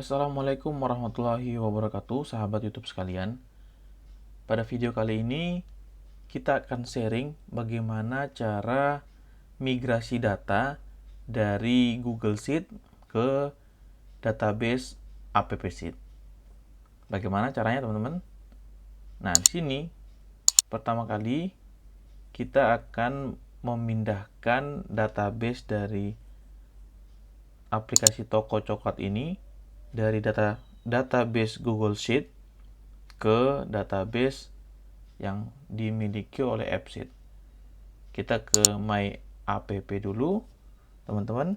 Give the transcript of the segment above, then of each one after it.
Assalamualaikum warahmatullahi wabarakatuh, sahabat YouTube sekalian. Pada video kali ini, kita akan sharing bagaimana cara migrasi data dari Google Sheet ke database App Sheet. Bagaimana caranya, teman-teman? Nah, di sini pertama kali kita akan memindahkan database dari aplikasi toko coklat ini dari database Google Sheet ke database yang dimiliki oleh AppSheet. Kita ke My App dulu, teman-teman.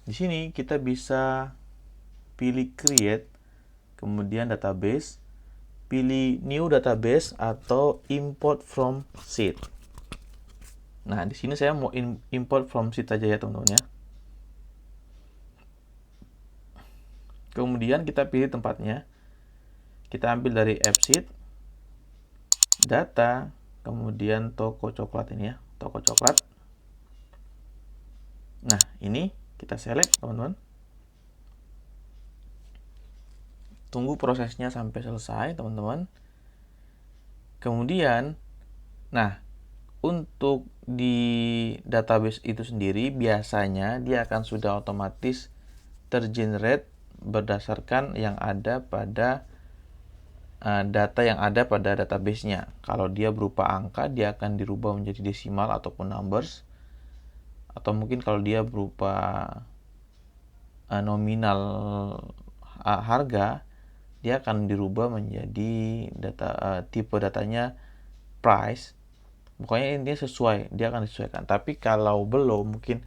Di sini kita bisa pilih Create, kemudian Database, pilih New Database atau Import from Sheet. Nah, di sini saya mau import from Sheet aja ya, teman-teman ya. Kemudian kita pilih tempatnya. Kita ambil dari AppSheet, data, kemudian toko coklat ini ya, toko coklat. Nah, ini kita select, teman-teman. Tunggu prosesnya sampai selesai, teman-teman. Kemudian, nah, untuk di database itu sendiri, biasanya dia akan sudah otomatis tergenerate berdasarkan yang ada pada data yang ada pada database-nya. Kalau dia berupa angka, dia akan dirubah menjadi desimal ataupun numbers. Atau mungkin kalau dia berupa nominal harga, dia akan dirubah menjadi tipe datanya price. Pokoknya intinya sesuai, dia akan disesuaikan. Tapi kalau belum, mungkin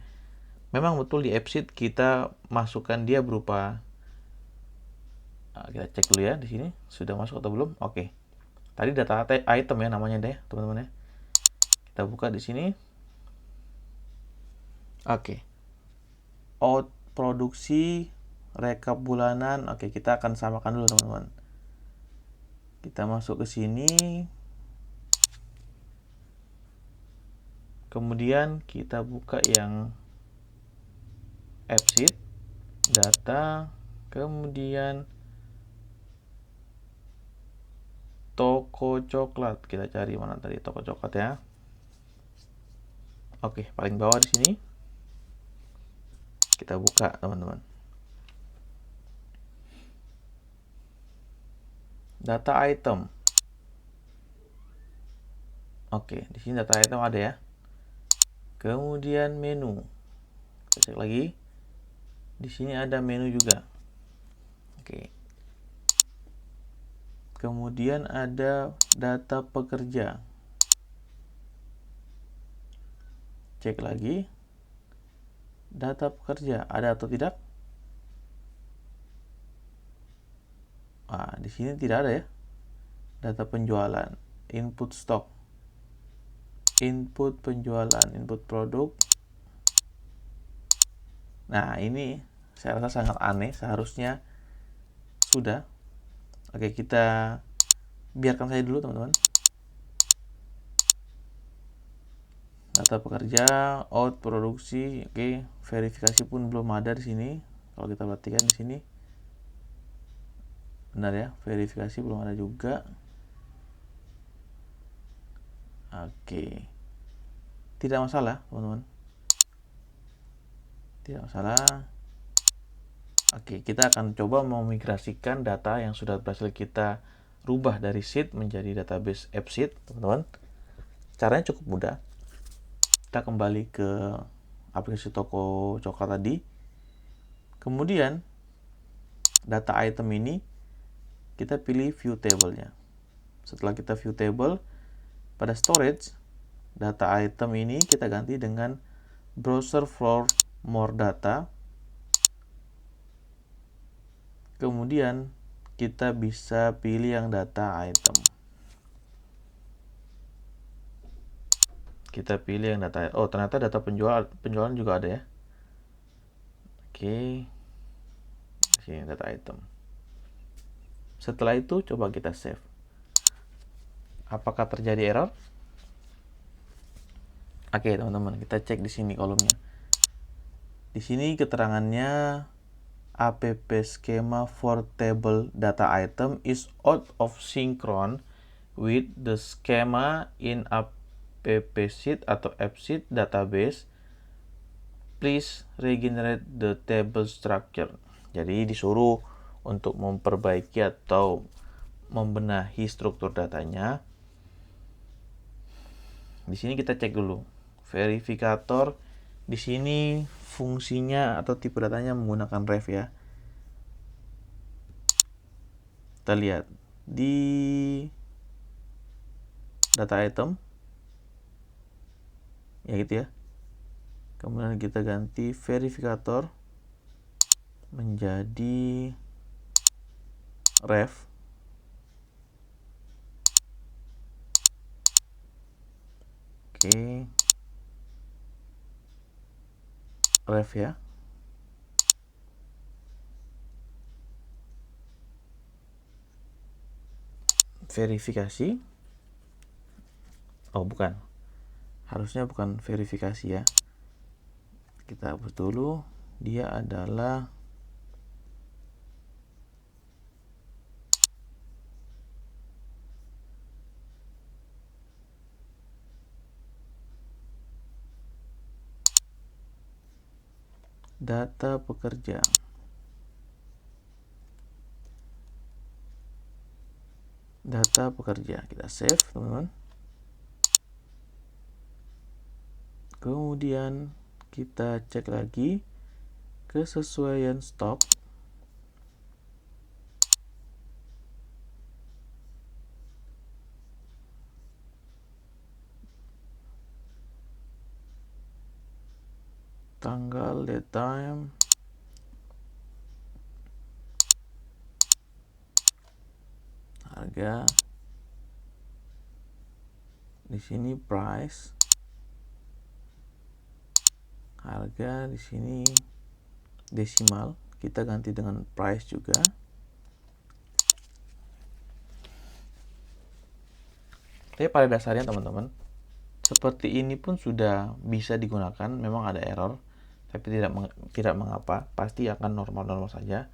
memang betul di AppSheet kita masukkan dia berupa kita cek dulu ya di sini sudah masuk atau belum. Oke. Tadi data item ya namanya deh, teman-teman ya. Kita buka di sini. Oke. Out produksi rekap bulanan. Oke, kita akan samakan dulu, teman-teman. Kita masuk ke sini. Kemudian kita buka yang AppSheet, data, kemudian toko coklat. Kita cari mana tadi toko coklat ya. Oke, paling bawah di sini. Kita buka, teman-teman. Data item. Oke, di sini data item ada ya. Kemudian menu. Kita cek lagi. Di sini ada menu juga. Oke. Kemudian ada data pekerja. Cek lagi. Data pekerja ada atau tidak? Di sini tidak ada ya. Data penjualan, input stok, input penjualan, input produk. Nah, ini saya rasa sangat aneh, seharusnya sudah. Oke, kita biarkan saja dulu, teman-teman. Data pekerja, out produksi, oke, verifikasi pun belum ada di sini. Kalau kita perhatikan di sini, benar ya, verifikasi belum ada juga. Oke, tidak masalah, teman-teman. Tidak masalah. Oke, kita akan coba memigrasikan data yang sudah berhasil kita rubah dari sheet menjadi database AppSheet, teman-teman. Caranya cukup mudah. Kita kembali ke aplikasi toko coklat tadi. Kemudian, data item ini kita pilih view table-nya. Setelah kita view table, pada storage, data item ini kita ganti dengan browser for more data. Kemudian kita bisa pilih yang data item. Kita pilih yang data. Oh, ternyata data penjualan juga ada ya. Oke. Sini data item. Setelah itu coba kita save. Apakah terjadi error? Oke, teman-teman, kita cek di sini kolomnya. Di sini keterangannya app schema for table data item is out of synchron with the schema in app sheet atau app sheet database. Please regenerate the table structure. Jadi disuruh untuk memperbaiki atau membenahi struktur datanya. Di sini kita cek dulu. Verifikator di sini fungsinya atau tipe datanya menggunakan ref ya. Kita lihat di data item ya gitu ya. Kemudian kita ganti verifikator menjadi ref. Oke. Ref ya. Verifikasi. Oh, bukan. Harusnya bukan verifikasi ya. Kita hapus dulu. Dia adalah data pekerja. Data pekerja. Kita save, teman-teman. Kemudian kita cek lagi kesesuaian stok. Tanggal, date time, harga, di sini price, harga di sini desimal, kita ganti dengan price juga. Tapi pada dasarnya teman-teman, seperti ini pun sudah bisa digunakan. Memang ada error, tapi tidak mengapa, pasti akan normal-normal saja.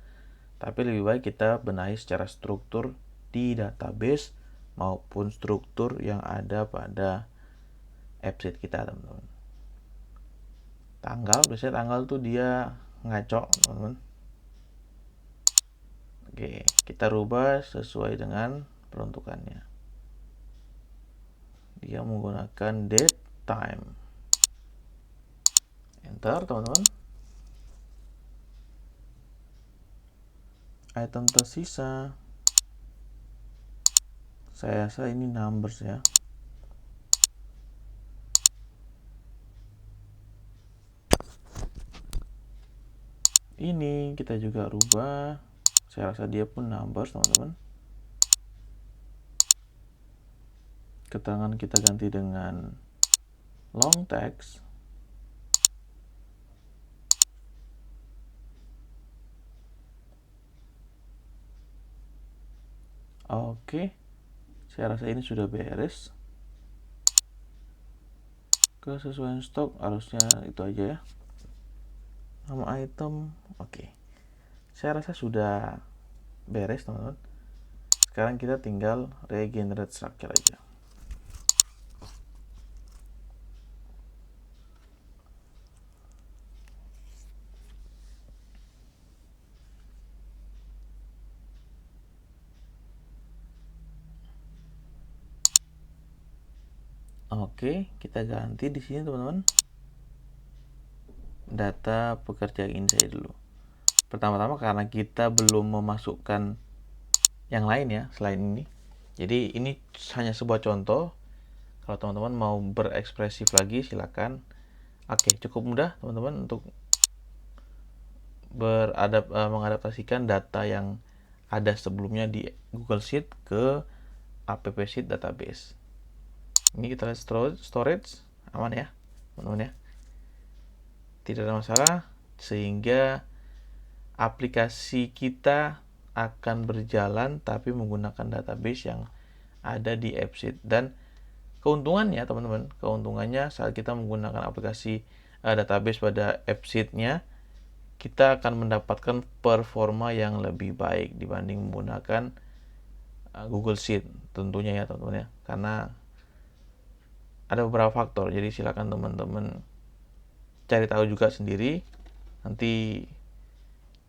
Tapi lebih baik kita benahi secara struktur di database maupun struktur yang ada pada app sheet kita, teman-teman. Tanggal, biasanya tanggal tuh dia ngaco, teman-teman. Oke, kita rubah sesuai dengan peruntukannya. Dia menggunakan date time. Enter, teman-teman. Item tersisa, saya rasa ini numbers ya. Ini kita juga rubah, saya rasa dia pun numbers, teman-teman. Keterangan kita ganti dengan long text. Oke, saya rasa ini sudah beres. Kesesuaian stok harusnya itu aja ya. Nama item, oke. Saya rasa sudah beres, teman-teman. Sekarang kita tinggal regenerate structure aja. Oke, kita ganti di sini, teman-teman. Data pekerja ini saya dulu. Pertama-tama karena kita belum memasukkan yang lain ya selain ini. Jadi ini hanya sebuah contoh. Kalau teman-teman mau berekspresif lagi silakan. Oke, cukup mudah teman-teman untuk mengadaptasikan data yang ada sebelumnya di Google Sheet ke app sheet database. Ini kita lihat storage aman ya teman-teman ya, tidak ada masalah, sehingga aplikasi kita akan berjalan tapi menggunakan database yang ada di app sheet. Dan keuntungannya teman-teman, keuntungannya saat kita menggunakan aplikasi database pada app sheet-nya, kita akan mendapatkan performa yang lebih baik dibanding menggunakan Google Sheet tentunya ya teman-teman ya, karena ada beberapa faktor. Jadi silakan teman-teman cari tahu juga sendiri. Nanti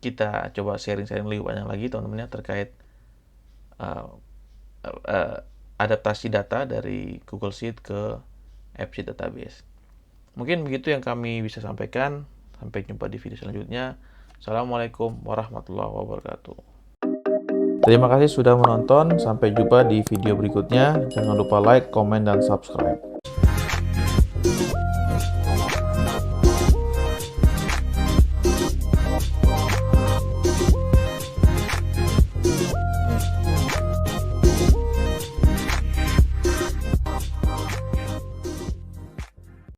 kita coba sharing-sharing lebih banyak lagi teman-teman ya terkait adaptasi data dari Google Sheet ke AppSheet Database. Mungkin begitu yang kami bisa sampaikan. Sampai jumpa di video selanjutnya. Assalamualaikum warahmatullahi wabarakatuh. Terima kasih sudah menonton. Sampai jumpa di video berikutnya. Jangan lupa like, komen, dan subscribe.